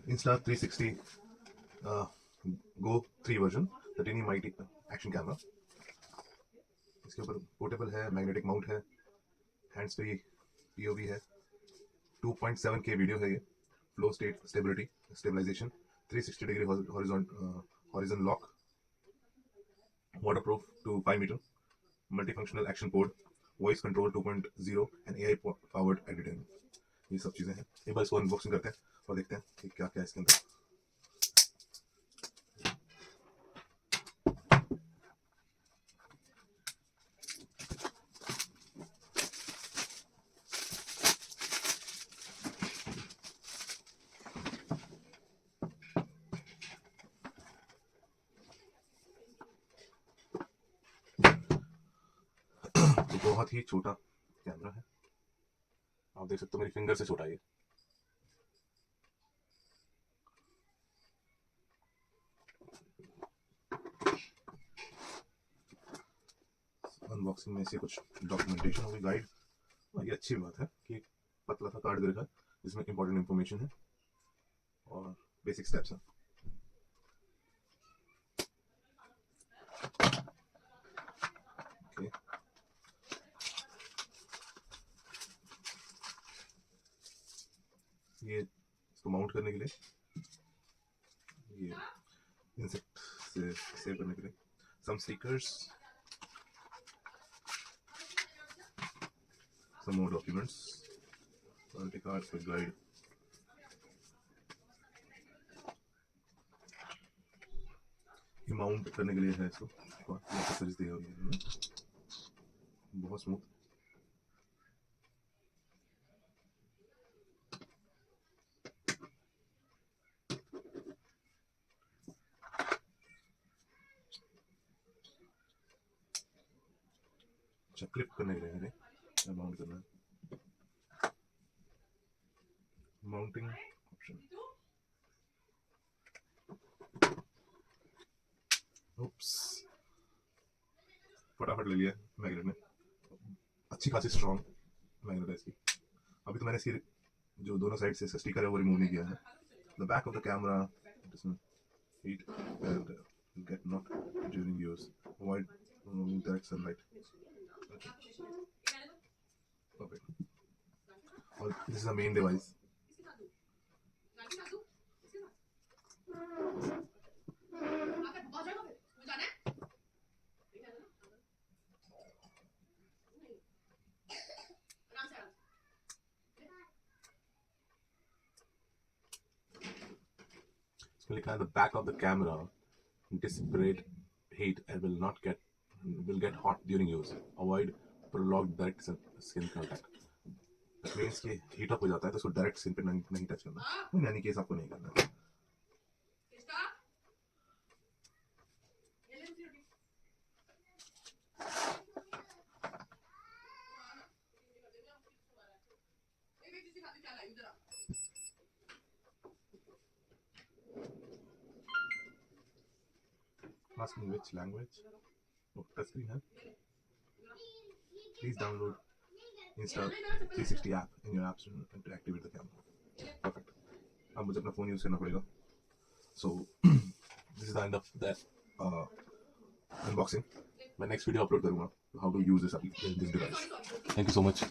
Insta360 GO 3 version, the tiny mighty action camera. इसके ऊपर portable है, मैग्नेटिक माउंट है, हैंड्स फ्री पीओवी है, 2.7K वीडियो है ये, flow state stabilisation, 360 degree horizon lock, waterproof to 5 metre, multifunctional action port, voice control 2.0 and AI powered editing. ये सब चीजें हैं। एक बार इसको अनबॉक्सिंग करते हैं और देखते हैं कि क्या क्या है इसके अंदर। तो बहुत ही छोटा कैमरा है, आप देख सकते हो मेरी फिंगर से छोटा है ये। अनबॉक्सिंग में से कुछ डॉक्यूमेंटेशन होगी, गाइड, और ये अच्छी बात है कि एक पतला सा कार्ड दे रखा है जिसमें इंपॉर्टेंट इंफॉर्मेशन है और बेसिक स्टेप्स हैं। ये इसको माउंट करने के लिए, ये इंसेक्ट से सेव करने के लिए some stickers, some more documents, warranty cards with guide, ये माउंट करने के लिए है, इसको एक्सेसरीज दिए हुए हैं, बहुत स्मूथ। अच्छा, क्लिप करने के लिए है, माउंट करना है, माउंटिंग ऑप्शन। उप्स, फटाफट ले लिया मैग्नेट में, अच्छी खासी स्ट्रॉन्ग मैग्नेट है इसकी। अभी तो मैंने इसकी जो दोनों साइड से स्टिकर है वो रिमूव नहीं किया है। The back of the camera heat and get knocked during use, avoid direct sunlight. Okay. Perfect. Well, this is the main device. इसमें लिखा है the back of the camera dissipate heat and will get hot during use. Avoid prolonged direct skin contact. Means कि heat up हो जाता है तो उसको direct skin पे नहीं टच करना, यानी कि आपको नहीं करना। Ask me which language. Oh, touch screen है. Please download Insta360 app in your apps to activate the camera. Perfect. अब मुझे अपना फोन यूज करना पड़ेगा. So this is the end of that unboxing. मैं next video upload करूँगा how to use this device. Thank you so much.